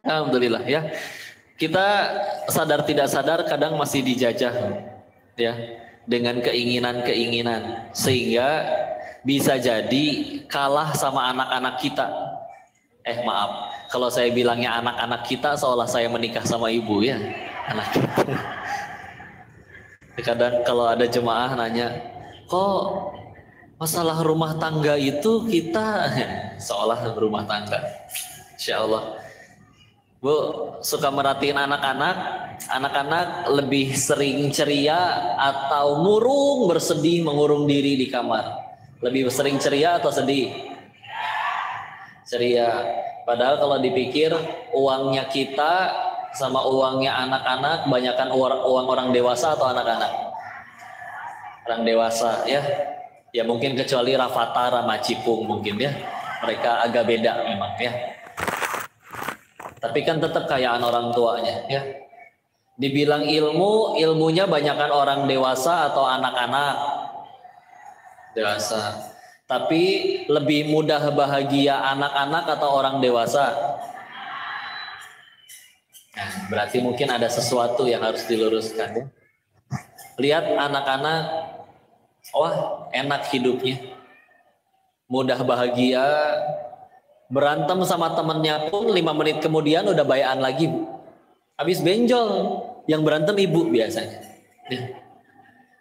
Alhamdulillah ya. Kita sadar tidak sadar kadang masih dijajah ya dengan keinginan-keinginan sehingga bisa jadi kalah sama anak-anak kita. Maaf, kalau saya bilangnya anak-anak kita seolah saya menikah sama ibu ya. Anak kita. Kadang kalau ada jemaah nanya, kok masalah rumah tangga itu kita seolah berumah tangga. Insya Allah. Bu, suka merhatiin anak-anak lebih sering ceria atau murung bersedih mengurung diri di kamar? Lebih sering ceria atau sedih? Ceria. Padahal kalau dipikir uangnya kita sama uangnya anak-anak banyakkan uang orang dewasa atau anak-anak? Orang dewasa ya. Ya mungkin kecuali Rafatara, Macipung mungkin ya. Mereka agak beda memang ya. Tapi kan tetap kayaan orang tuanya ya. Dibilang ilmunya banyakkan orang dewasa atau anak-anak? Dewasa. Tapi lebih mudah bahagia anak-anak atau orang dewasa? Nah, berarti mungkin ada sesuatu yang harus diluruskan ya. Lihat anak-anak, wah enak hidupnya. Mudah bahagia. Berantem sama temennya pun 5 menit kemudian udah bayaan lagi. Habis benjol, yang berantem ibu biasanya.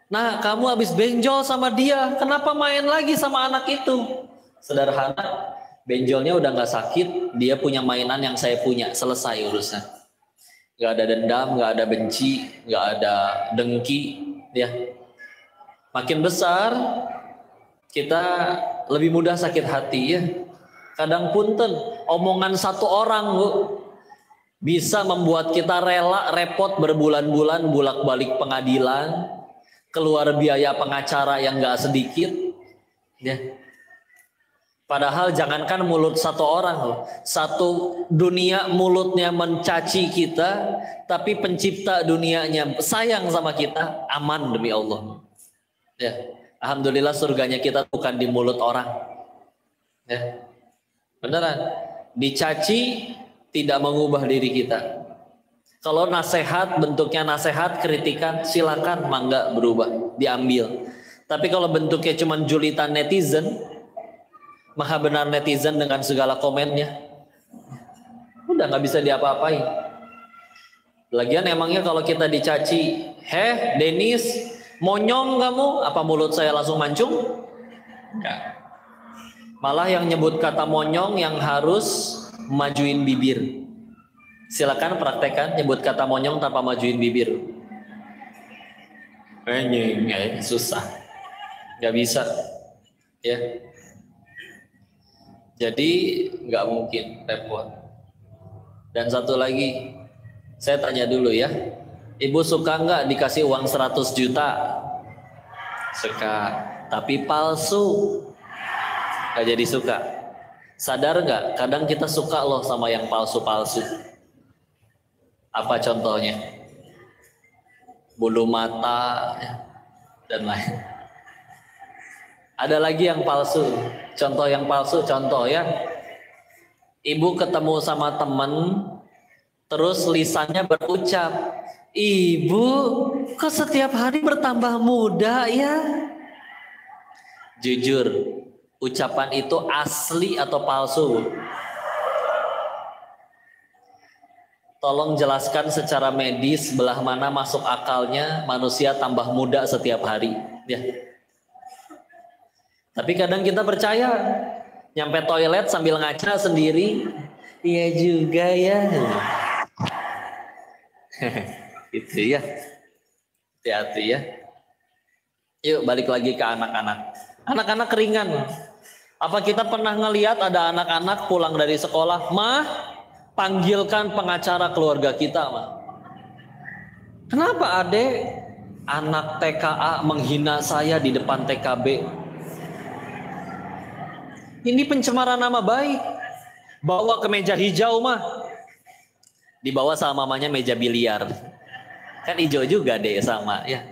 Nah, kamu habis benjol sama dia, kenapa main lagi sama anak itu? Sederhana, benjolnya udah gak sakit, dia punya mainan yang saya punya, selesai urusan. Gak ada dendam, gak ada benci, gak ada dengki. Ya. Makin besar, kita lebih mudah sakit hati ya. Kadang punten, omongan satu orang Bu, bisa membuat kita rela repot berbulan-bulan bolak-balik pengadilan, keluar biaya pengacara yang gak sedikit. Ya. Padahal jangankan mulut satu orang, satu dunia mulutnya mencaci kita, tapi pencipta dunianya sayang sama kita, aman demi Allah. Ya. Alhamdulillah surganya kita bukan di mulut orang. Ya. Beneran, dicaci tidak mengubah diri kita. Kalau nasihat bentuknya nasihat, kritikan, silakan, mangga berubah, diambil. Tapi kalau bentuknya cuma julitan netizen, maha benar netizen dengan segala komennya, udah nggak bisa diapa-apain. Lagian emangnya kalau kita dicaci, Denis, monyong kamu, apa mulut saya langsung mancung? Enggak. Malah yang nyebut kata monyong yang harus majuin bibir. Silakan praktekkan nyebut kata monyong tanpa majuin bibir. Susah. Gak bisa. Ya. Jadi gak mungkin repot. Dan satu lagi, saya tanya dulu ya. Ibu suka nggak dikasih uang 100 juta? Suka. Tapi palsu. Gak jadi suka. Sadar gak? Kadang kita suka loh sama yang palsu-palsu. Apa contohnya? Bulu mata dan lain. Ada lagi yang palsu. Contoh yang palsu, contoh ya. Ibu ketemu sama temen, terus lisannya berucap, "Ibu, kok setiap hari bertambah muda ya?" Jujur, ucapan itu asli atau palsu? Tolong jelaskan secara medis belah mana masuk akalnya manusia tambah muda setiap hari ya. Tapi kadang kita percaya, nyampe toilet sambil ngaca sendiri, iya juga ya. Itu ya. Hati-hati ya. Yuk balik lagi ke anak-anak. Anak-anak ringan. Apa kita pernah ngelihat ada anak-anak pulang dari sekolah, "Mah, panggilkan pengacara keluarga kita, Mah." Kenapa adek? Anak TKA menghina saya di depan TKB. Ini pencemaran nama baik. Bawa ke meja hijau, Mah. Dibawa sama mamanya meja biliar. Kan hijau juga deh sama ya.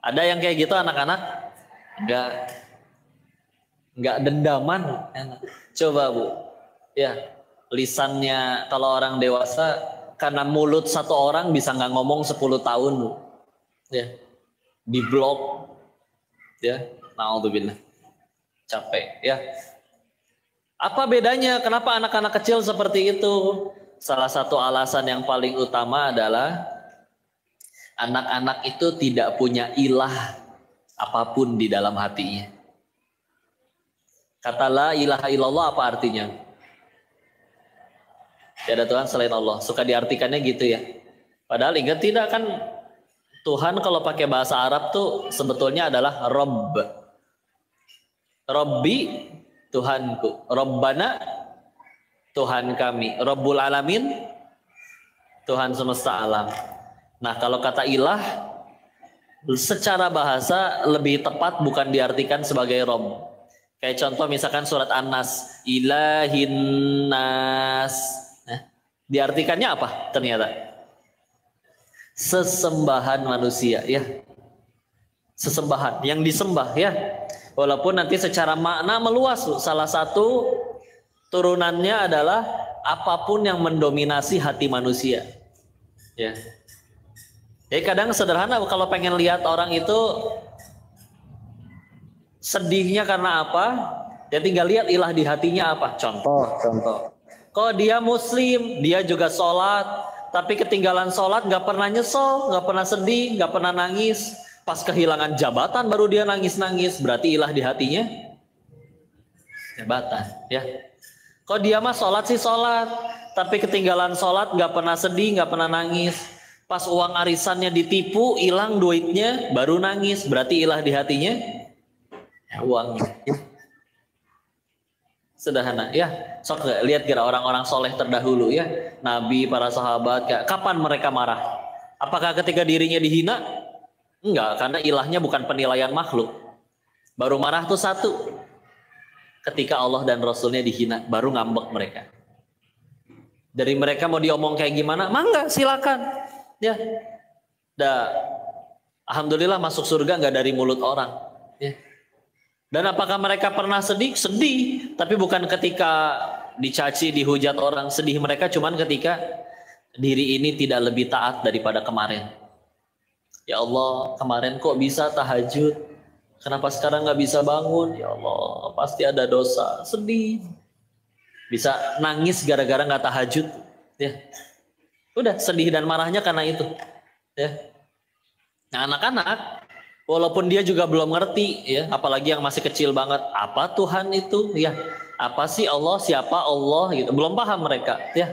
Ada yang kayak gitu anak-anak? Enggak dendaman. Coba Bu, ya lisannya kalau orang dewasa karena mulut satu orang bisa nggak ngomong 10 tahun Bu. Ya, di blok, ya, naudzubillah, capek, ya. Apa bedanya? Kenapa anak-anak kecil seperti itu? Salah satu alasan yang paling utama adalah anak-anak itu tidak punya ilah apapun di dalam hatinya. Kata la ilaha illallah apa artinya? Tiada Tuhan selain Allah. Suka diartikannya gitu ya. Padahal ingat tidak kan Tuhan kalau pakai bahasa Arab tuh sebetulnya adalah Rabb. Rabbi, Tuhanku. Rabbana, Tuhan kami. Rabbul alamin, Tuhan semesta alam. Nah kalau kata ilah, secara bahasa lebih tepat bukan diartikan sebagai Rabb. Kayak contoh misalkan surat An-Nas, ilahin nas. Nah, diartikannya apa ternyata? Sesembahan manusia, ya. Sesembahan yang disembah, ya. Walaupun nanti secara makna meluas, salah satu turunannya adalah apapun yang mendominasi hati manusia, ya. Jadi kadang sederhana kalau pengen lihat orang itu sedihnya karena apa, ya tinggal lihat ilah di hatinya apa. Contoh. Kok dia Muslim, dia juga sholat, tapi ketinggalan sholat nggak pernah nyesel, nggak pernah sedih, nggak pernah nangis. Pas kehilangan jabatan baru dia nangis-nangis. Berarti ilah di hatinya jabatan, ya. Kok dia mah sholat sih sholat, tapi ketinggalan sholat nggak pernah sedih, nggak pernah nangis. Pas uang arisannya ditipu, hilang duitnya, baru nangis. Berarti ilah di hatinya ya, uangnya. Ya. Sederhana, ya. Sok lihat kira orang-orang soleh terdahulu, ya. Nabi, para sahabat, kapan mereka marah? Apakah ketika dirinya dihina? Enggak, karena ilahnya bukan penilaian makhluk. Baru marah tuh satu, ketika Allah dan Rasulnya dihina, baru ngambek mereka. Dari mereka mau diomong kayak gimana? Mangga, silakan. Ya, alhamdulillah masuk surga nggak dari mulut orang. Ya. Dan apakah mereka pernah sedih? Sedih, tapi bukan ketika dicaci, dihujat orang. Sedih mereka cuman ketika diri ini tidak lebih taat daripada kemarin. Ya Allah, kemarin kok bisa tahajud? Kenapa sekarang nggak bisa bangun? Ya Allah, pasti ada dosa. Sedih. Bisa nangis gara-gara nggak tahajud. Ya, udah sedih dan marahnya karena itu. Ya. Nah anak-anak, walaupun dia juga belum ngerti, ya, apalagi yang masih kecil banget, apa Tuhan itu, ya, apa sih Allah, siapa Allah, gitu, belum paham mereka, ya.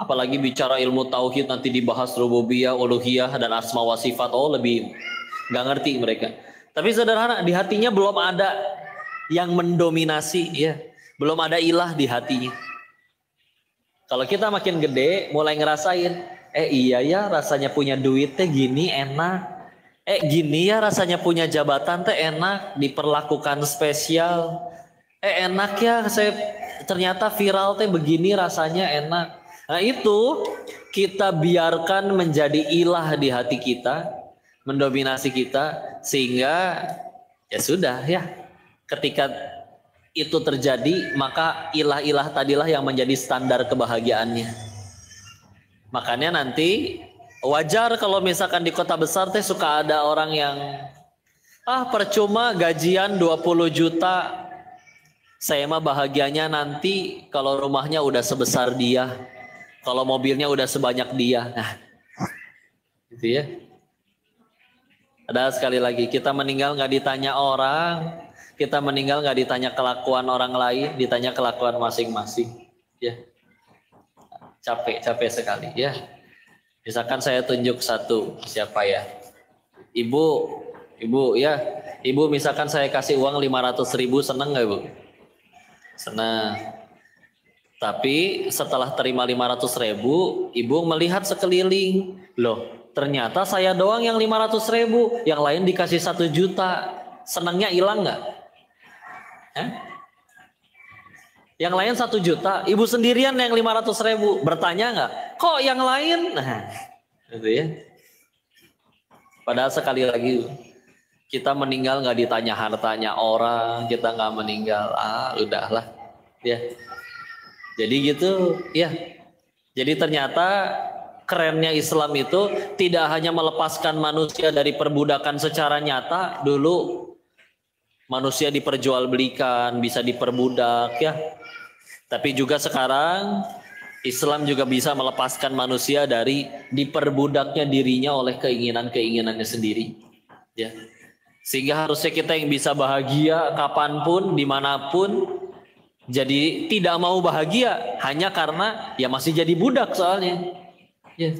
Apalagi bicara ilmu tauhid nanti dibahas rububiyah, uluhiyah dan asma wa sifat, oh lebih nggak ngerti mereka. Tapi sederhana, di hatinya belum ada yang mendominasi, ya, belum ada ilah di hatinya. Kalau kita makin gede, mulai ngerasain, iya ya rasanya punya duit teh gini enak. Gini ya rasanya punya jabatan teh enak, diperlakukan spesial. Enak ya saya ternyata viral teh begini rasanya enak. Nah itu kita biarkan menjadi ilah di hati kita, mendominasi kita, sehingga ya sudah ya. Ketika itu terjadi maka ilah-ilah tadilah yang menjadi standar kebahagiaannya. Makanya nanti wajar kalau misalkan di kota besar teh suka ada orang yang percuma gajian 20 juta. Saya mah bahagianya nanti kalau rumahnya udah sebesar dia. Kalau mobilnya udah sebanyak dia. Nah, gitu ya. Ada sekali lagi, kita meninggal nggak ditanya orang, kita meninggal nggak ditanya kelakuan orang lain, ditanya kelakuan masing-masing. Ya, capek sekali ya. Misalkan saya tunjuk satu, siapa ya? Ibu ya. Ibu misalkan saya kasih uang 500.000, seneng nggak Ibu? Senang. Tapi setelah terima 500.000, Ibu melihat sekeliling. Loh, ternyata saya doang yang 500.000, yang lain dikasih 1 juta. Senangnya hilang nggak? Yang lain 1 juta, Ibu sendirian yang 500.000. Bertanya nggak? Kok yang lain? Nah, gitu ya. Padahal sekali lagi kita meninggal nggak ditanya hartanya orang, kita nggak meninggal, udahlah, ya. Jadi gitu, ya. Jadi ternyata kerennya Islam itu tidak hanya melepaskan manusia dari perbudakan secara nyata. Dulu manusia diperjualbelikan, bisa diperbudak, ya. Tapi juga sekarang Islam juga bisa melepaskan manusia dari diperbudaknya dirinya oleh keinginan-keinginannya sendiri, ya. Sehingga harusnya kita yang bisa bahagia kapanpun, dimanapun. Jadi tidak mau bahagia hanya karena ya masih jadi budak soalnya. Ya.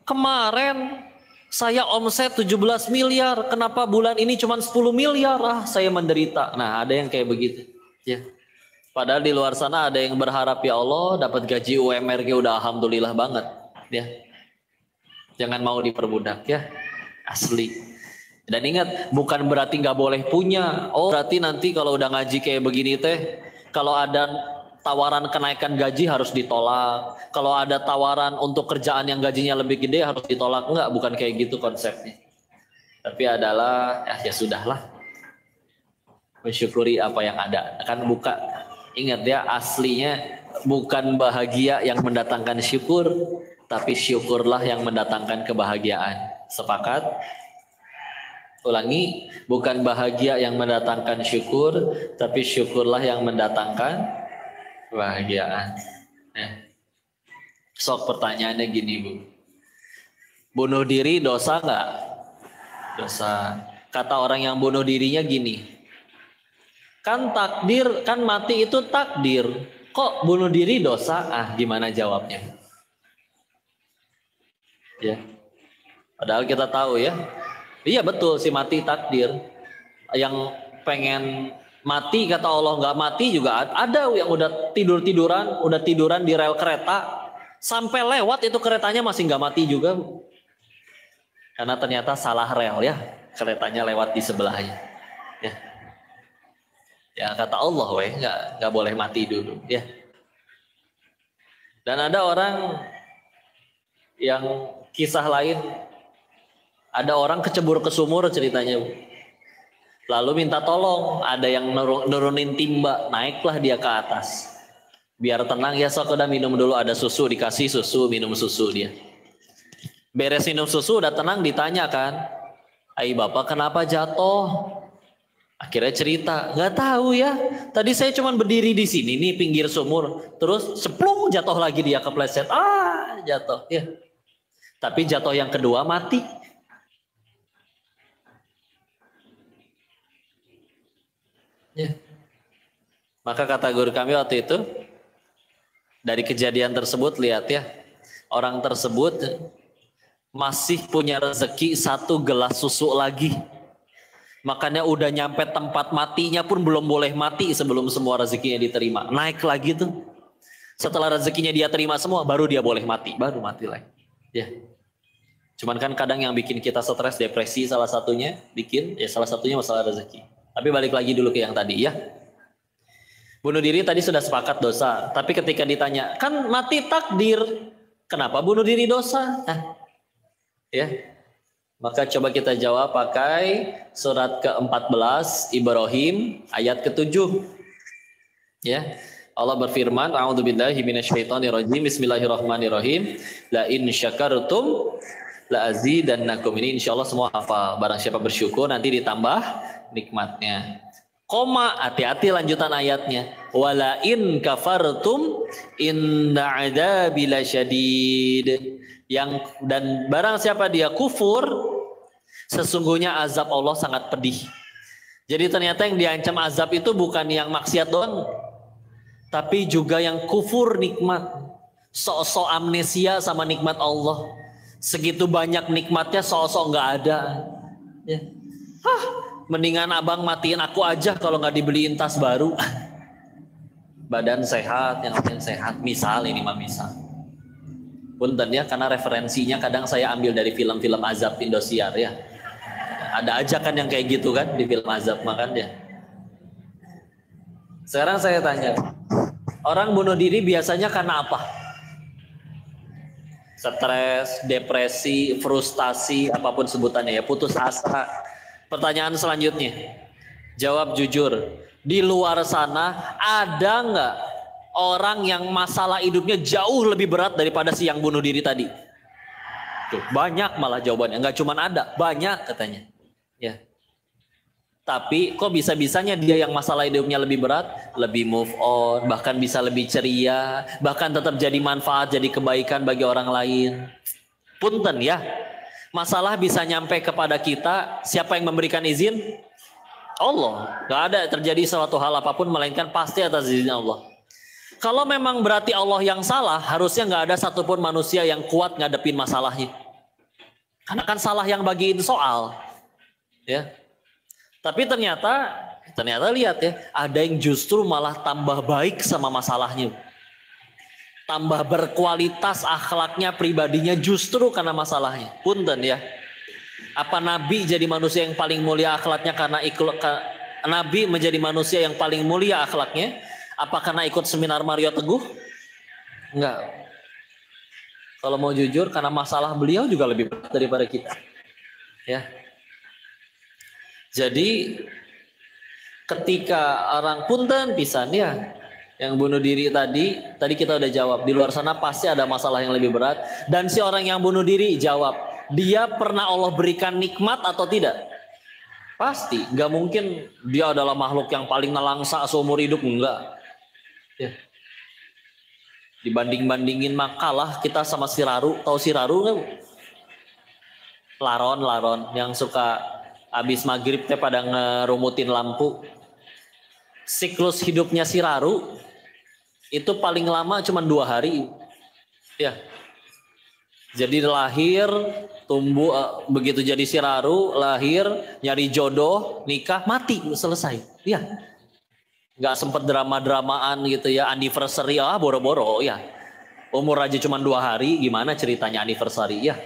Kemarin saya omset 17 miliar, kenapa bulan ini cuma 10 miliar? Saya menderita. Nah, ada yang kayak begitu. Ya. Padahal di luar sana ada yang berharap, ya Allah dapat gaji UMR udah alhamdulillah banget. Ya. Jangan mau diperbudak, ya. Asli. Dan ingat, bukan berarti nggak boleh punya. Oh, berarti nanti kalau udah ngaji kayak begini teh, kalau ada tawaran kenaikan gaji harus ditolak. Kalau ada tawaran untuk kerjaan yang gajinya lebih gede harus ditolak. Enggak, bukan kayak gitu konsepnya. Tapi adalah, ya sudahlah. Mensyukuri apa yang ada. Kan buka, ingat ya, aslinya bukan bahagia yang mendatangkan syukur, tapi syukurlah yang mendatangkan kebahagiaan. Sepakat? Ulangi, bukan bahagia yang mendatangkan syukur, tapi syukurlah yang mendatangkan kebahagiaan. Sok pertanyaannya gini, Bu. Bunuh diri dosa nggak? Dosa. Kata orang yang bunuh dirinya gini, kan takdir, kan mati itu takdir. Kok bunuh diri dosa? Gimana jawabnya? Ya. Padahal kita tahu ya. Iya betul sih, mati takdir. Yang pengen mati kata Allah nggak mati juga ada yang udah tiduran di rel kereta sampai lewat itu keretanya masih nggak mati juga, karena ternyata salah rel ya, keretanya lewat di sebelahnya. Ya kata Allah nggak boleh mati dulu ya. Dan ada orang yang kisah lain. Ada orang kecebur ke sumur ceritanya. Lalu minta tolong, ada yang nurunin timba, naiklah dia ke atas. Biar tenang ya, sok udah minum dulu, ada susu, dikasih susu, minum susu dia. Beres minum susu udah tenang, ditanya kan, Bapak kenapa jatuh? Akhirnya cerita, nggak tahu ya. Tadi saya cuma berdiri di sini nih pinggir sumur, terus ceplung jatuh lagi dia kepleset. Jatuh ya. Tapi jatuh yang kedua mati. Ya. Maka kata guru kami waktu itu, dari kejadian tersebut lihat ya, orang tersebut masih punya rezeki 1 gelas susu lagi. Makanya udah nyampe tempat matinya pun belum boleh mati sebelum semua rezekinya diterima. Naik lagi tuh. Setelah rezekinya dia terima semua, baru dia boleh mati, baru mati lagi. Ya. Cuman kan kadang yang bikin kita stres, depresi salah satunya, salah satunya masalah rezeki. Tapi balik lagi dulu ke yang tadi ya. Bunuh diri tadi sudah sepakat dosa. Tapi ketika ditanya, kan mati takdir, kenapa bunuh diri dosa? Ya. Maka coba kita jawab pakai surat ke-14 Ibrahim ayat ke-7. Ya. Allah berfirman, A'udzubillahi minasyaitonirrajim. Bismillahirrahmanirrahim. La in syakartum la azidannakum. Ini insyaallah semua hafal. Barang siapa bersyukur nanti ditambah nikmatnya. Koma, hati-hati lanjutan ayatnya. Wala in kafartum inna adzabi lasyadid. Dan barang siapa dia kufur, sesungguhnya azab Allah sangat pedih. Jadi ternyata yang diancam azab itu bukan yang maksiat doang, tapi juga yang kufur nikmat. Sok-sok amnesia sama nikmat Allah. Segitu banyak nikmatnya sok-sok nggak ada. Ya. Mendingan abang matiin aku aja kalau nggak dibeliin tas baru. Badan sehat, yang lain sehat. Misal ini mah misal. Punten ya, karena referensinya kadang saya ambil dari film-film azab Indosiar ya. Ada aja kan yang kayak gitu kan di film azab makan ya. Sekarang saya tanya, orang bunuh diri biasanya karena apa? Stres, depresi, frustasi, apapun sebutannya ya, putus asa. Pertanyaan selanjutnya, jawab jujur. Di luar sana ada nggak orang yang masalah hidupnya jauh lebih berat daripada si yang bunuh diri tadi? Tuh, banyak malah jawabannya, nggak cuma ada, banyak katanya. Ya. Tapi kok bisa-bisanya dia yang masalah hidupnya lebih berat, lebih move on, bahkan bisa lebih ceria, bahkan tetap jadi manfaat, jadi kebaikan bagi orang lain. Punten ya, masalah bisa nyampe kepada kita, siapa yang memberikan izin? Allah. Gak ada terjadi suatu hal apapun melainkan pasti atas izin Allah. Kalau memang berarti Allah yang salah, harusnya gak ada satupun manusia yang kuat ngadepin masalahnya. Karena kan salah yang bagiin soal. Ya. Tapi ternyata lihat ya, ada yang justru malah tambah baik sama masalahnya. Tambah berkualitas akhlaknya, pribadinya justru karena masalahnya. Punten ya. Apa Nabi jadi manusia yang paling mulia akhlaknya karena Nabi menjadi manusia yang paling mulia akhlaknya? Apa karena ikut seminar Mario Teguh? Enggak. Kalau mau jujur, karena masalah beliau juga lebih berat daripada kita. Ya. Jadi ketika orang punten pisan ya, yang bunuh diri tadi kita udah jawab, di luar sana pasti ada masalah yang lebih berat. Dan si orang yang bunuh diri jawab, dia pernah Allah berikan nikmat atau tidak? Pasti, nggak mungkin dia adalah makhluk yang paling nelangsa seumur hidup, enggak. Ya. Dibanding-bandingin makalah kita sama Siraru, tahu Siraru nggak? Laron yang suka habis maghrib teh pada ngerumutin lampu. Siklus hidupnya Siraru itu paling lama cuma 2 hari. Ya. Jadi lahir, tumbuh, begitu jadi Siraru, lahir, nyari jodoh, nikah, mati, selesai. Ya. Nggak sempet drama-dramaan gitu ya, anniversary, boro-boro ya. Umur aja cuma 2 hari, gimana ceritanya anniversary ya.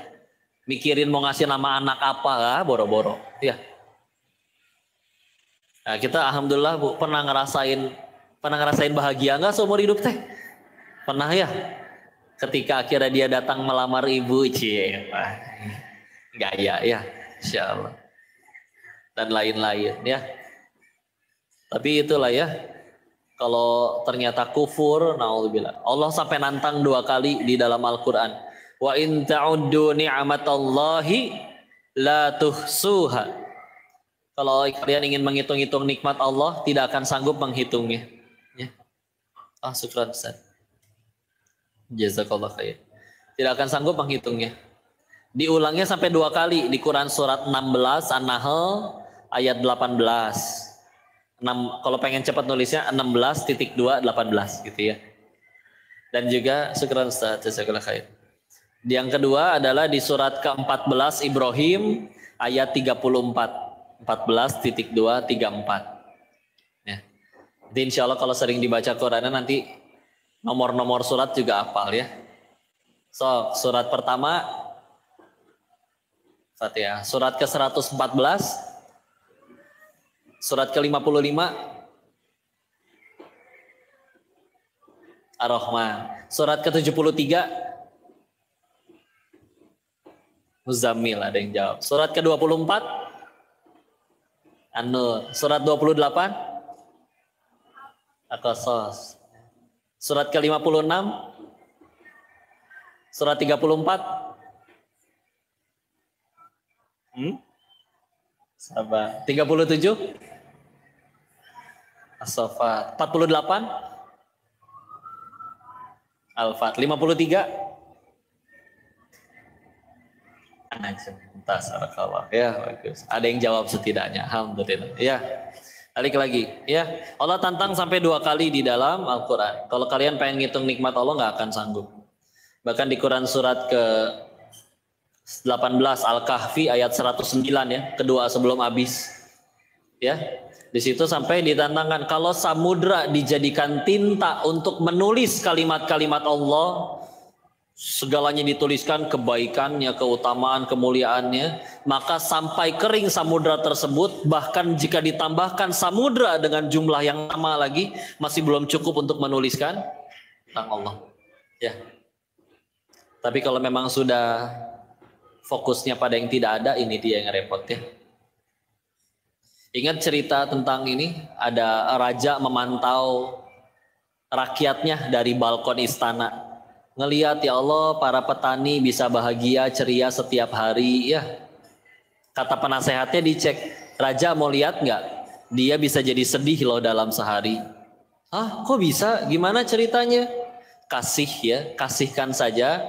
Mikirin mau ngasih nama anak apa, boro-boro. Ya. Nah, kita alhamdulillah Bu, pernah ngerasain bahagia nggak seumur hidup teh? Pernah ya? Ketika akhirnya dia datang melamar ibu, gaya ya, insya Allah. Dan lain-lain ya. Tapi itulah ya. Kalau ternyata kufur, naudzubillah. Allah sampai nantang 2 kali di dalam Al-Quran. Wa in ta'uddu ni'matallahi la tuhsuha. Kalau kalian ingin menghitung-hitung nikmat Allah, tidak akan sanggup menghitungnya. Ya. Syukran Ustaz. Jazakallah khair. Tidak akan sanggup menghitungnya. Diulangnya sampai 2 kali di Quran surat 16 An-Nahl ayat 18. Kalau pengen cepat nulisnya 16.2.18 gitu ya. Dan juga syukran Ustaz, jazakallah khair. Yang kedua adalah di surat ke-14 Ibrahim ayat 34. 14.234. Ya. Jadi insya Allah kalau sering dibaca Qurannya nanti nomor-nomor surat juga hafal ya. So, surat pertama Fatihah. Surat ke-114, surat ke-55 Ar-Rahman. Surat ke-73 Muzammil, ada yang jawab. Surat ke-24 An-Nur. Surat 28 Al-Qasas. Surat ke-56 Surat 34 Sabar. 37 As-Saffat. 48 Al-Fat. 53 Ya, bagus. Ada yang jawab setidaknya. Alhamdulillah. Ya. Balik lagi. Ya. Allah tantang sampai 2 kali di dalam Al-Quran. Kalau kalian pengen ngitung nikmat Allah nggak akan sanggup. Bahkan di Quran surat ke-18 Al-Kahfi ayat 109 ya, kedua sebelum habis. Ya. Di situ sampai ditantangkan kalau samudra dijadikan tinta untuk menulis kalimat-kalimat Allah, segalanya dituliskan, kebaikannya, keutamaan, kemuliaannya, maka sampai kering samudra tersebut, bahkan jika ditambahkan samudra dengan jumlah yang sama lagi, masih belum cukup untuk menuliskan tentang Allah. Ya. Tapi kalau memang sudah fokusnya pada yang tidak ada, ini dia yang repot ya. Ingat cerita tentang ini, ada raja memantau rakyatnya dari balkon istana. Ngelihat, ya Allah, para petani bisa bahagia, ceria setiap hari ya. Kata penasehatnya dicek, raja mau lihat nggak? Dia bisa jadi sedih loh dalam sehari. Ah, kok bisa? Gimana ceritanya? Kasih ya, kasihkan saja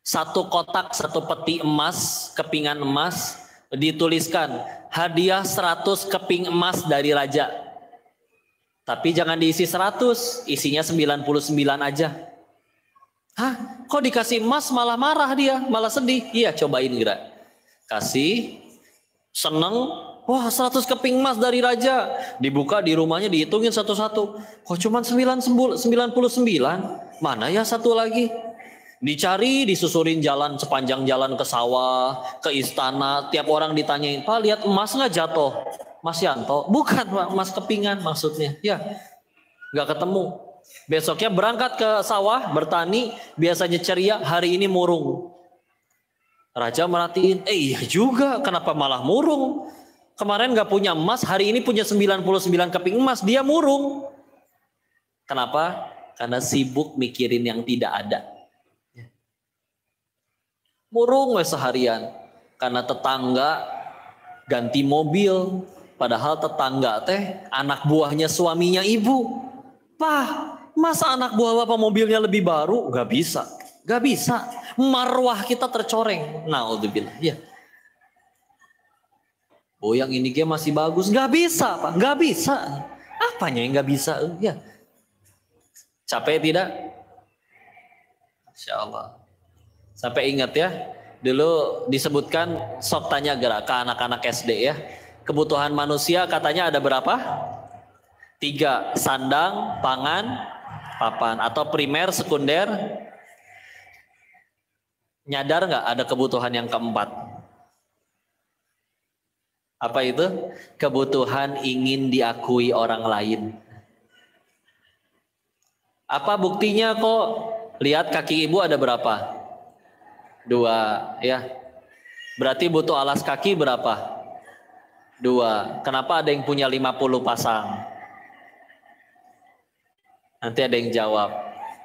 satu kotak, satu peti emas, kepingan emas, dituliskan hadiah 100 keping emas dari raja. Tapi jangan diisi 100, isinya 99 aja. Hah, kok dikasih emas malah marah dia, malah sedih? Iya, cobain gerak. Kasih, seneng, wah 100 keping emas dari raja. Dibuka di rumahnya, dihitungin satu-satu. Kok cuma 99? Mana ya satu lagi? Dicari, disusurin jalan sepanjang jalan ke sawah, ke istana. Tiap orang ditanyain, Pak lihat emas nggak jatuh? Mas Yanto, bukan Pak, emas kepingan maksudnya. Ya, nggak ketemu. Besoknya berangkat ke sawah, bertani, biasanya ceria, hari ini murung. Raja merhatiin, iya juga, kenapa malah murung? Kemarin nggak punya emas, hari ini punya 99 keping emas, dia murung. Kenapa? Karena sibuk mikirin yang tidak ada. Murung wes seharian karena tetangga ganti mobil, padahal tetangga teh anak buahnya suaminya ibu. Pak, masa anak buah bapak mobilnya lebih baru? Gak bisa, gak bisa. Marwah kita tercoreng. Naudzubillah. Ya. Oh yang ini dia masih bagus, gak bisa Pak, gak bisa. Apanya yang gak bisa? Ya. Capek tidak? Insya Allah. Sampai ingat ya, dulu disebutkan, sok tanya gerak ke anak-anak SD ya. Kebutuhan manusia katanya ada berapa? 3, sandang, pangan, papan. Atau primer, sekunder. Nyadar nggak ada kebutuhan yang keempat? Apa itu? Kebutuhan ingin diakui orang lain. Apa buktinya kok? Lihat kaki ibu ada berapa? 2 ya. Berarti butuh alas kaki berapa? 2. Kenapa ada yang punya 50 pasang? Nanti ada yang jawab,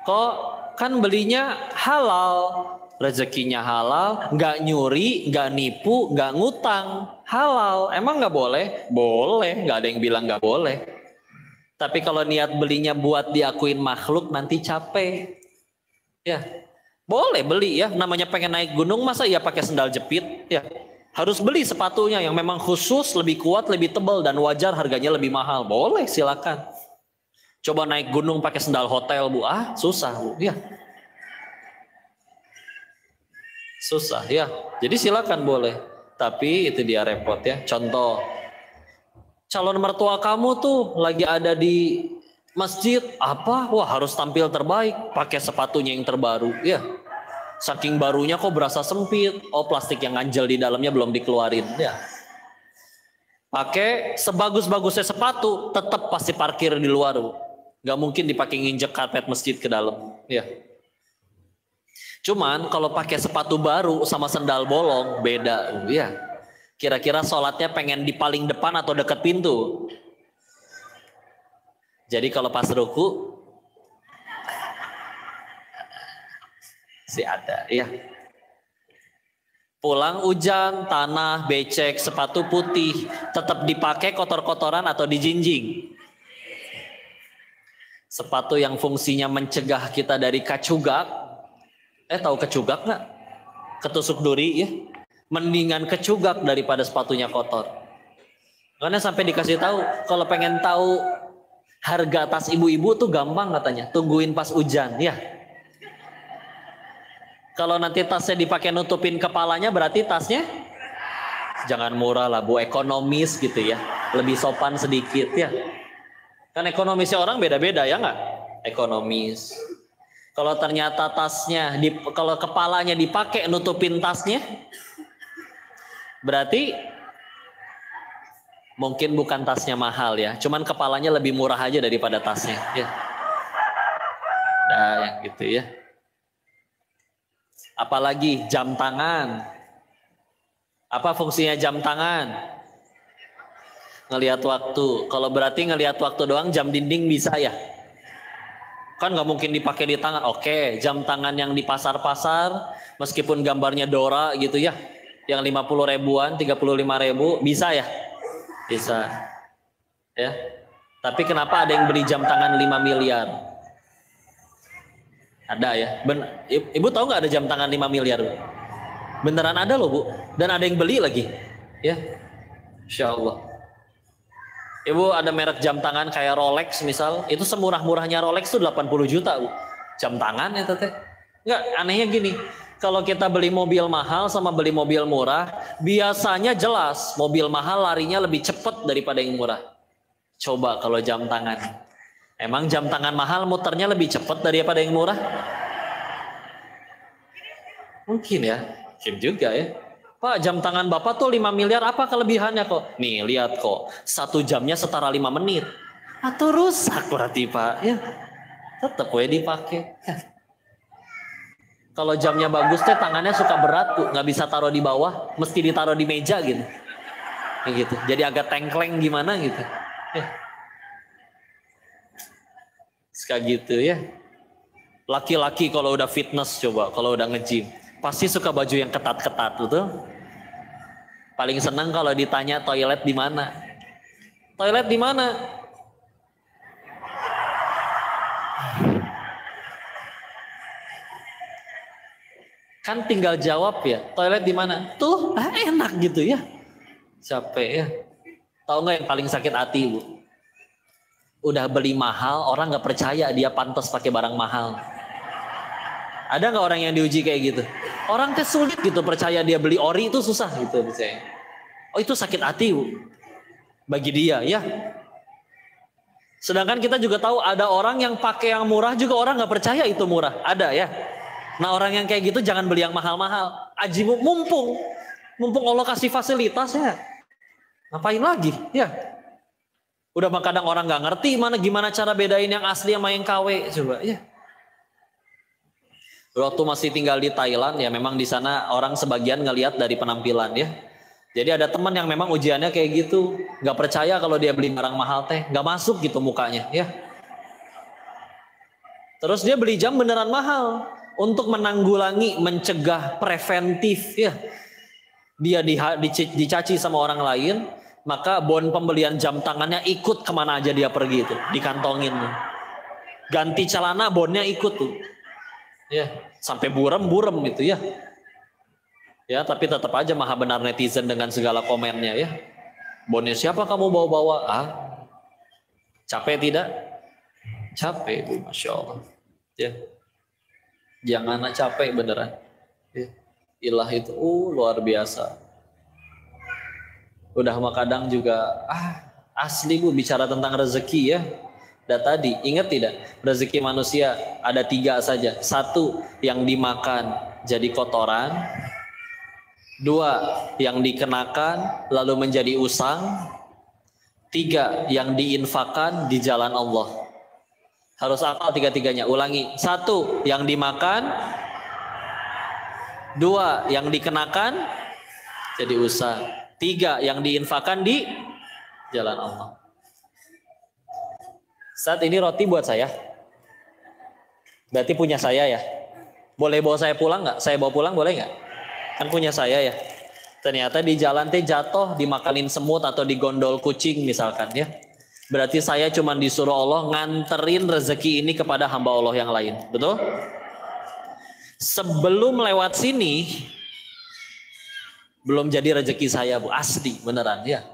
kok kan belinya halal, rezekinya halal, nggak nyuri, nggak nipu, nggak ngutang, halal. Emang nggak boleh? Boleh, nggak ada yang bilang nggak boleh. Tapi kalau niat belinya buat diakuin makhluk, nanti capek. Ya. Boleh beli ya, namanya pengen naik gunung masa ya pakai sendal jepit ya. Harus beli sepatunya yang memang khusus, lebih kuat, lebih tebal dan wajar harganya lebih mahal. Boleh, silakan. Coba naik gunung pakai sendal hotel Bu, susah Bu ya. Susah ya. Jadi silakan boleh. Tapi itu dia repot ya. Contoh, calon mertua kamu tuh lagi ada di masjid apa? Wah harus tampil terbaik, pakai sepatunya yang terbaru. Ya, saking barunya kok berasa sempit. Oh plastik yang ganjel di dalamnya belum dikeluarin. Ya, pakai sebagus-bagusnya sepatu, tetap pasti parkir di luar. Gak mungkin dipakai nginjek karpet masjid ke dalam. Ya. Cuman kalau pakai sepatu baru sama sandal bolong beda. Ya. Kira-kira sholatnya pengen di paling depan atau dekat pintu? Jadi kalau pas ruku si ada ya. Pulang hujan, tanah, becek, sepatu putih, tetap dipakai kotor-kotoran atau dijinjing. Sepatu yang fungsinya mencegah kita dari kacugak. Tahu kacugak nggak? Ketusuk duri ya. Mendingan kacugak daripada sepatunya kotor. Karena sampai dikasih tahu, kalau pengen tahu harga tas ibu-ibu tuh gampang katanya, tungguin pas hujan ya. Kalau nanti tasnya dipakai nutupin kepalanya berarti tasnya jangan murah lah Bu, ekonomis gitu ya, lebih sopan sedikit ya. Kan ekonomisnya orang beda-beda ya nggak? Ekonomis. Kalau ternyata tasnya, kalau kepalanya dipakai nutupin tasnya, berarti mungkin bukan tasnya mahal ya, cuman kepalanya lebih murah aja daripada tasnya ya. Nah yang gitu ya. Apalagi jam tangan. Apa fungsinya jam tangan? Ngelihat waktu. Kalau berarti ngelihat waktu doang, jam dinding bisa ya? Kan nggak mungkin dipakai di tangan. Oke, jam tangan yang di pasar-pasar, meskipun gambarnya Dora gitu ya, yang 50 ribuan, 35 ribu, bisa ya? Bisa. Ya. Tapi kenapa ada yang beli jam tangan 5 miliar? Ada ya. Ibu tahu nggak ada jam tangan 5 miliar? Beneran ada loh Bu. Dan ada yang beli lagi. Ya. Insya Allah. Ibu ada merek jam tangan kayak Rolex misal. Itu semurah-murahnya Rolex tuh 80 juta Bu. Jam tangan ya teteh. Nggak, anehnya gini. Kalau kita beli mobil mahal sama beli mobil murah, biasanya jelas mobil mahal larinya lebih cepat daripada yang murah. Coba kalau jam tangan. Emang jam tangan mahal muternya lebih cepat daripada yang murah? Mungkin ya. Mungkin juga ya. Pak, jam tangan Bapak tuh 5 miliar, apa kelebihannya kok? Nih, lihat kok. 1 jamnya setara 5 menit. Atau rusak berarti Pak. Ya, tetap ya dipakai. Kalau jamnya bagus teh tangannya suka berat tuh, nggak bisa taruh di bawah, mesti ditaruh di meja gitu. Kayak gitu. Jadi agak tengkleng gimana gitu. Ya. Kayak gitu ya. Laki-laki kalau udah fitness coba, kalau udah nge-gym, pasti suka baju yang ketat-ketat betul. Paling senang kalau ditanya toilet di mana. Toilet di mana? Kan tinggal jawab ya, toilet di mana? Tuh, enak gitu ya. Capek ya. Tahu nggak yang paling sakit hati, Bu? Udah beli mahal, orang nggak percaya dia pantas pakai barang mahal. Ada nggak orang yang diuji kayak gitu? Orang teh sulit gitu percaya dia beli ori itu susah gitu misalnya. Oh itu sakit hati Bu. Bagi dia ya. Sedangkan kita juga tahu ada orang yang pakai yang murah juga orang nggak percaya itu murah. Ada ya. Nah orang yang kayak gitu jangan beli yang mahal-mahal. Aji mumpung Allah kasih fasilitas ya. Ngapain lagi ya? Udah kadang orang nggak ngerti gimana cara bedain yang asli sama yang KW coba ya. Waktu masih tinggal di Thailand ya memang di sana orang sebagian ngelihat dari penampilan ya. Jadi ada teman yang memang ujiannya kayak gitu, nggak percaya kalau dia beli barang mahal teh, nggak masuk gitu mukanya ya. Terus dia beli jam beneran mahal untuk menanggulangi, mencegah preventif ya. Dia dicaci sama orang lain. Maka bon pembelian jam tangannya ikut kemana aja dia pergi itu, dikantongin. Ganti celana bonnya ikut tuh. Ya, sampai burem gitu ya. Ya, tapi tetap aja maha benar netizen dengan segala komennya ya. Bonnya siapa kamu bawa-bawa? Ah. Capek tidak? Capek Bu, Masya Allah. Ya. Jangan capek beneran. Ya. Ilah itu luar biasa. Udah mah kadang juga asli Bu bicara tentang rezeki ya. Dan tadi ingat tidak rezeki manusia ada 3 saja. 1 yang dimakan jadi kotoran. 2 yang dikenakan lalu menjadi usang. 3 yang diinfakkan di jalan Allah. Harus hafal 3-3-nya. Ulangi. 1 yang dimakan. 2 yang dikenakan jadi usang. 3 yang diinfakkan di jalan Allah. Saat ini roti buat saya. Berarti punya saya ya. Boleh bawa saya pulang nggak? Saya bawa pulang boleh nggak? Kan punya saya ya. Ternyata di jalan teh jatuh, dimakanin semut atau digondol kucing misalkan ya. Berarti saya cuma disuruh Allah nganterin rezeki ini kepada hamba Allah yang lain. Betul? Sebelum lewat sini belum jadi rezeki saya Bu, asli beneran ya.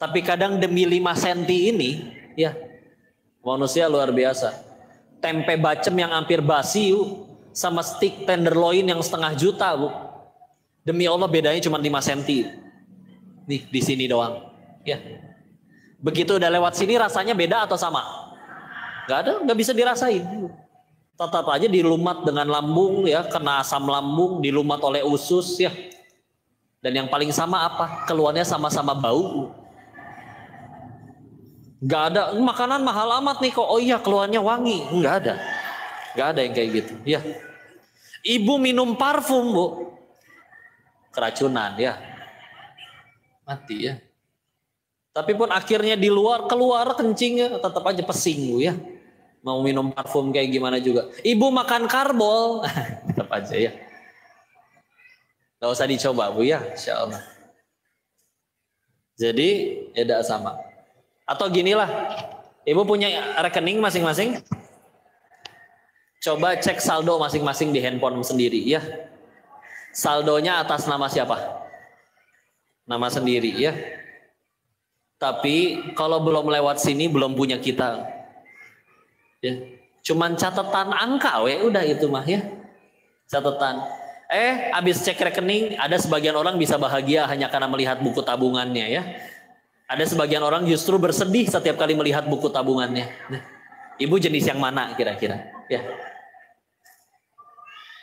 Tapi kadang demi 5 senti ini ya, manusia luar biasa. Tempe bacem yang hampir basi Bu, sama stik tenderloin yang 1,5 juta Bu. Demi Allah bedanya cuma 5 senti. Nih di sini doang ya. Begitu udah lewat sini rasanya beda atau sama? Gak ada, gak bisa dirasain. Tetap aja dilumat dengan lambung ya, kena asam lambung, dilumat oleh usus ya. Dan yang paling sama apa? Keluarnya sama-sama bau. Gak ada makanan mahal amat nih kok. Oh iya keluarnya wangi. Gak ada. Gak ada yang kayak gitu. Ya. Ibu minum parfum, Bu. Keracunan ya. Mati ya. Tapi pun akhirnya keluar kencingnya tetap aja pesing, Bu ya. Mau minum parfum kayak gimana juga. Ibu makan karbol, tetap aja ya. Gak usah dicoba, Bu ya, insya Allah. Jadi ya tidak sama. Atau ginilah, ibu punya rekening masing-masing. Coba cek saldo masing-masing di handphone sendiri ya. Saldonya atas nama siapa? Nama sendiri ya. Tapi kalau belum lewat sini belum punya kita. Ya. Cuman catatan angka udah itu mah ya. Catatan. Habis cek rekening, ada sebagian orang bisa bahagia hanya karena melihat buku tabungannya ya. Ada sebagian orang justru bersedih setiap kali melihat buku tabungannya. Nah, ibu jenis yang mana kira-kira? Ya.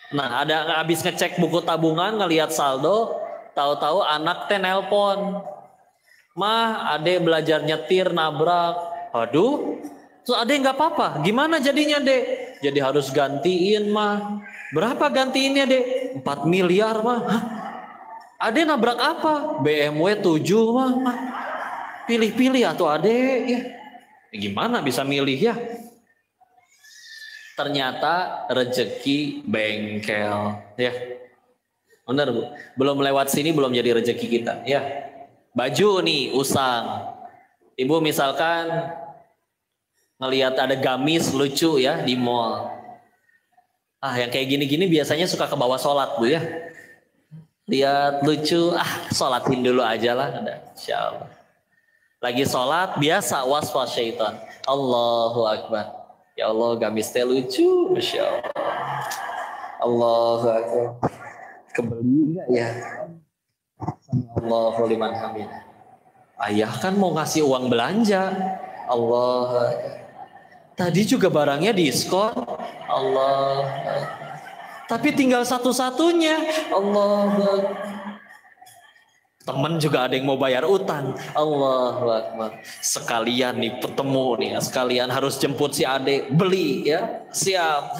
Nah, ada habis ngecek buku tabungan, ngelihat saldo, tahu-tahu anak teh nelpon. Mah, ade belajar nyetir, nabrak. Aduh, so ade nggak apa-apa. Gimana jadinya, Dek? Jadi harus gantiin, mah. Berapa gantiinnya, Dek? 4 miliar, mah. Hah? Ade nabrak apa? BMW 7, mah. Pilih-pilih atau Ade ya. Gimana bisa milih ya? Ternyata rezeki bengkel ya. Benar, Bu. Belum lewat sini belum jadi rezeki kita ya. Baju nih usang. Ibu misalkan ngelihat ada gamis lucu ya di mall. Yang kayak gini-gini biasanya suka ke bawah sholat, Bu ya. Lihat lucu, sholatin dulu aja lah, insyaallah. Lagi sholat biasa waswas syaitan. Allahu Akbar. Ya Allah, gamis teh lucu, masya Allah. Allahu Akbar. Kebeli nggak ya? Allahu liman hamid. Ayah kan mau ngasih uang belanja. Allah. Tadi juga barangnya diskon. Allah. Tapi tinggal satu-satunya. Allah. Temen juga ada yang mau bayar utang. Allahu Akbar. Sekalian nih ketemu nih. Sekalian harus jemput si Ade. Beli ya. Siap.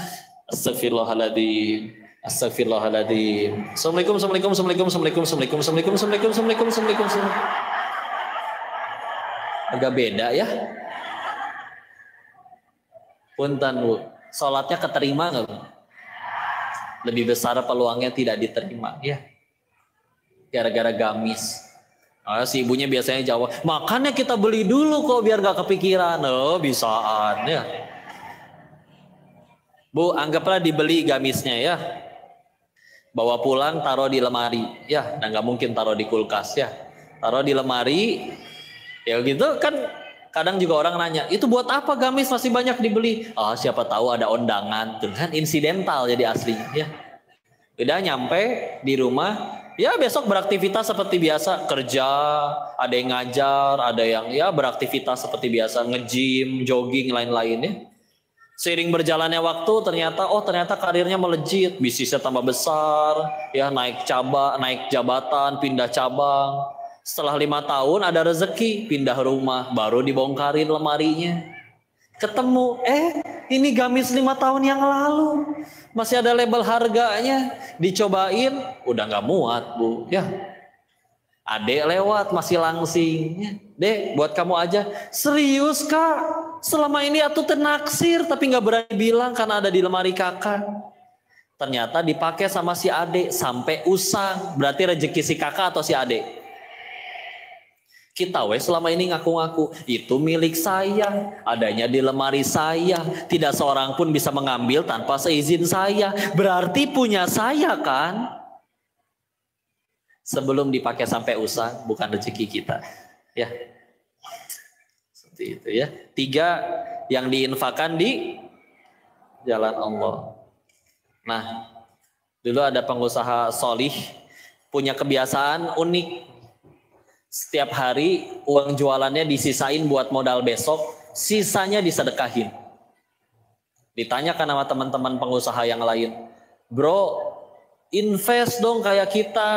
Astagfirullahaladzim. Astagfirullahaladzim. Assalamualaikum, assalamualaikum, assalamualaikum, assalamualaikum, assalamualaikum, assalamualaikum, assalamualaikum, assalamualaikum, assalamualaikum, assalamualaikum. Agak beda ya. Punten, Bu. Sholatnya keterima nggak, Bu? Lebih besar peluangnya tidak diterima ya. Gara-gara gamis. Si ibunya biasanya jawab, makanya kita beli dulu kok biar gak kepikiran. Bisaan ya. Bu, anggaplah dibeli gamisnya ya. Bawa pulang, taruh di lemari ya. Dan gak mungkin taruh di kulkas ya. Taruh di lemari. Ya gitu kan. Kadang juga orang nanya, itu buat apa gamis masih banyak dibeli? Siapa tahu ada undangan. Tuh kan insidental jadi aslinya ya. Udah nyampe di rumah. Ya besok beraktivitas seperti biasa, kerja, ada yang ngajar, ada yang ya beraktivitas seperti biasa, nge-gym, jogging, lain-lainnya. Seiring berjalannya waktu ternyata karirnya melejit, bisnisnya tambah besar, ya naik jabatan, pindah cabang. Setelah 5 tahun ada rezeki, pindah rumah, baru dibongkarin lemarinya. Ketemu, ini gamis 5 tahun yang lalu. Masih ada label harganya. Dicobain, udah gak muat, Bu. Ya. Adek lewat, masih langsing. Dek, buat kamu aja. Serius, Kak? Selama ini aku tenaksir, tapi gak berani bilang karena ada di lemari kakak. Ternyata dipakai sama si adek sampai usang. Berarti rezeki si kakak atau si adek? Kita selama ini ngaku-ngaku itu milik saya, adanya di lemari saya, tidak seorang pun bisa mengambil tanpa seizin saya. Berarti punya saya kan? Sebelum dipakai sampai usang, bukan rezeki kita. Ya, seperti itu ya. 3, yang diinfakkan di jalan Allah. Nah, dulu ada pengusaha solih punya kebiasaan unik. Setiap hari uang jualannya disisain buat modal besok, sisanya disedekahin. Ditanyakan sama teman-teman pengusaha yang lain, bro, invest dong kayak kita,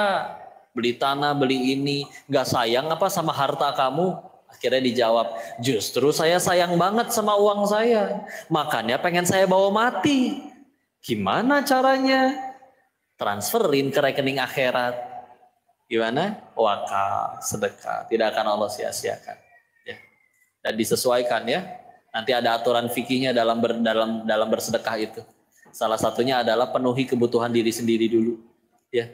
beli tanah, beli ini, gak sayang apa sama harta kamu? Akhirnya dijawab, justru saya sayang banget sama uang saya, makanya pengen saya bawa mati. Gimana caranya? transferin ke rekening akhirat. Gimana? Wakaf, sedekah, tidak akan Allah sia-siakan. Ya. Dan disesuaikan ya. Nanti ada aturan fikihnya dalam bersedekah itu. Salah satunya adalah penuhi kebutuhan diri sendiri dulu. Ya.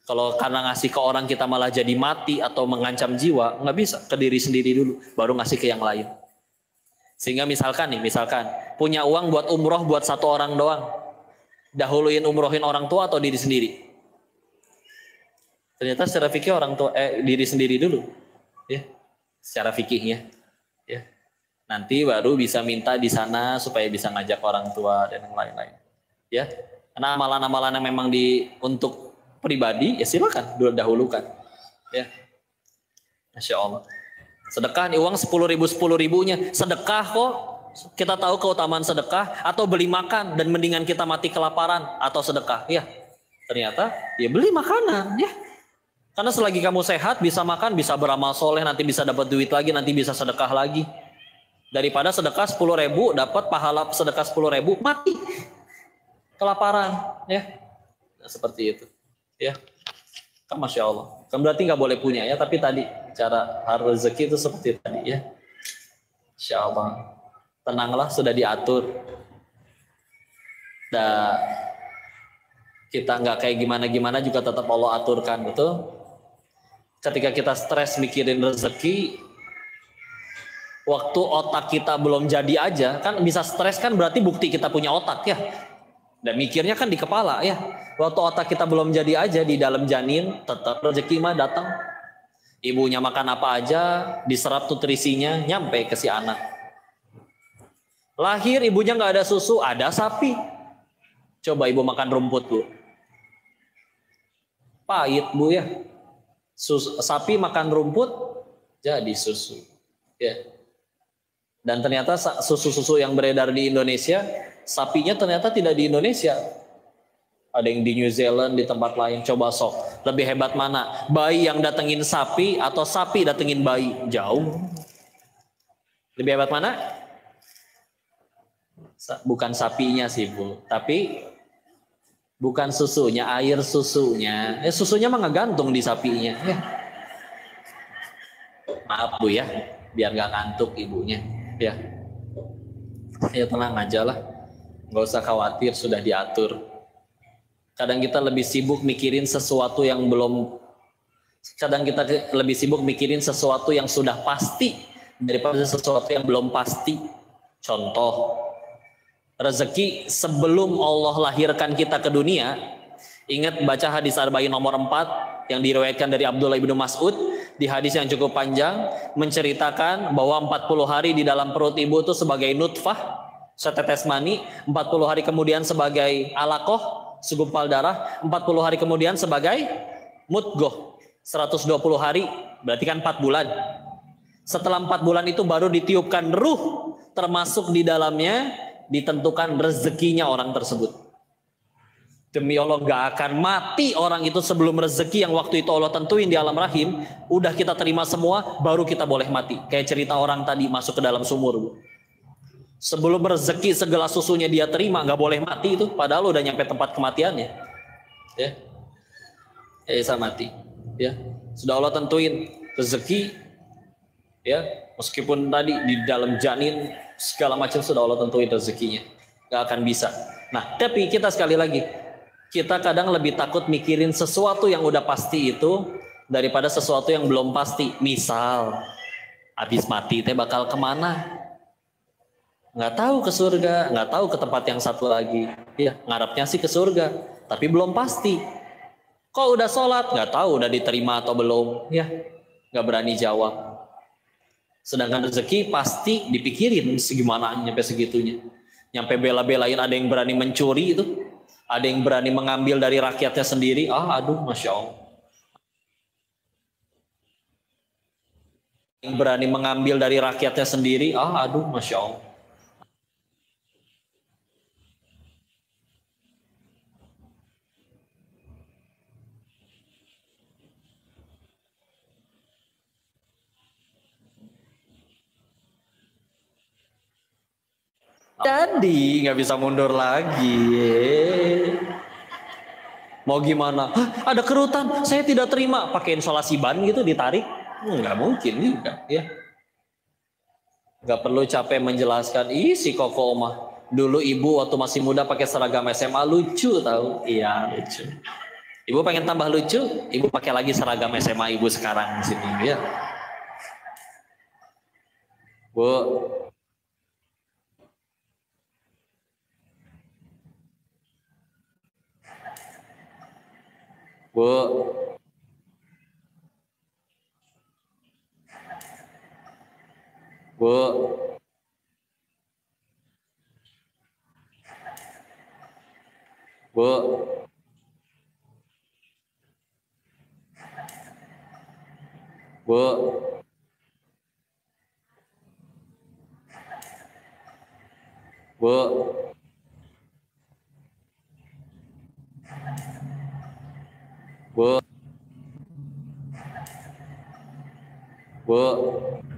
Kalau karena ngasih ke orang kita malah jadi mati atau mengancam jiwa, nggak bisa, ke diri sendiri dulu, baru ngasih ke yang lain. Sehingga misalkan punya uang buat umroh buat satu orang doang, dahuluin umrohin orang tua atau diri sendiri? Ternyata secara fikih diri sendiri dulu, ya, secara fikihnya, ya. Nanti baru bisa minta di sana supaya bisa ngajak orang tua dan yang lain-lain, ya. Karena amalan-amalan yang memang untuk pribadi, ya silakan dahulukan, ya. Masya Allah. Sedekah nih, uang 10.000 sedekah kok. Kita tahu keutamaan sedekah, atau beli makan dan mendingan kita mati kelaparan, atau sedekah, ya. Ternyata ya beli makanan, ya. Karena selagi kamu sehat, bisa makan, bisa beramal soleh, nanti bisa dapat duit lagi, nanti bisa sedekah lagi. Daripada sedekah 10.000 dapat pahala sedekah 10.000 mati kelaparan, ya. Nah, seperti itu. Ya, kan Masya Allah. Kan berarti nggak boleh punya ya, tapi tadi cara rezeki itu seperti tadi ya. Insya Allah, tenanglah, sudah diatur. Dan kita nggak kayak gimana juga tetap Allah aturkan, betul. Ketika kita stres mikirin rezeki, waktu otak kita belum jadi aja, kan bisa stres kan berarti bukti kita punya otak ya. Dan mikirnya kan di kepala ya. Waktu otak kita belum jadi aja di dalam janin, tetap rezeki mah datang. Ibunya makan apa aja, diserap nutrisinya, nyampe ke si anak. Lahir ibunya nggak ada susu, ada sapi. Coba ibu makan rumput bu, pahit bu ya. Sapi makan rumput jadi susu. Ya. Dan ternyata susu-susu yang beredar di Indonesia, sapinya ternyata tidak di Indonesia. Ada yang di New Zealand, di tempat lain. Coba sok, lebih hebat mana? Bayi yang datengin sapi atau sapi datengin bayi? Jauh. Lebih hebat mana? Bukan sapinya sih bu, tapi bukan susunya, air susunya. Susunya mah ngegantung di sapinya. Ya. Maaf bu ya, biar gak ngantuk ibunya. Ya, ya tenang aja lah, nggak usah khawatir, sudah diatur. Kadang kita lebih sibuk mikirin sesuatu yang sesuatu yang sudah pasti daripada sesuatu yang belum pasti. Contoh, rezeki sebelum Allah lahirkan kita ke dunia, ingat baca hadis Arba'in nomor 4 yang diriwayatkan dari Abdullah bin Mas'ud, di hadis yang cukup panjang menceritakan bahwa 40 hari di dalam perut ibu itu sebagai nutfah, setetes mani, 40 hari kemudian sebagai alaqah, segumpal darah, 40 hari kemudian sebagai mudghah, 120 hari, berarti kan 4 bulan. Setelah 4 bulan itu baru ditiupkan ruh, termasuk di dalamnya ditentukan rezekinya orang tersebut. Demi Allah gak akan mati orang itu sebelum rezeki yang waktu itu Allah tentuin di alam rahim udah kita terima semua, baru kita boleh mati. Kayak cerita orang tadi masuk ke dalam sumur bu. Sebelum rezeki segelas susunya dia terima, gak boleh mati itu, padahal udah nyampe tempat kematiannya. Ya, bisa mati. Ya, sudah Allah tentuin rezeki. Ya, meskipun tadi di dalam janin segala macam sudah Allah tentuin rezekinya, gak akan bisa. Nah, tapi kita sekali lagi, kita kadang lebih takut mikirin sesuatu yang udah pasti itu daripada sesuatu yang belum pasti. Misal, habis mati teh bakal kemana? Nggak tahu, ke surga, nggak tahu ke tempat yang satu lagi. Ya, ngarepnya sih ke surga, tapi belum pasti. Kok udah sholat? Nggak tahu udah diterima atau belum. Ya, nggak berani jawab. Sedangkan rezeki pasti dipikirin segimana nyampe segitunya. Nyampe bela-belain, ada yang berani mencuri itu. Ada yang berani mengambil dari rakyatnya sendiri. Aduh, Masya Allah. Yang berani mengambil dari rakyatnya sendiri. Aduh, Masya Allah. Jadi nggak bisa mundur lagi. Mau gimana? Hah, ada kerutan, saya tidak terima. Pakai insulasi ban gitu ditarik? Nggak mungkin juga, ya. Nggak perlu capek menjelaskan. Ih, si Koko mah dulu ibu waktu masih muda pakai seragam SMA lucu tahu? Iya lucu. Ibu pengen tambah lucu, ibu pakai lagi seragam SMA ibu sekarang di sini, ya. Bu, bu, bu, bu, bu, bu, bu, bu.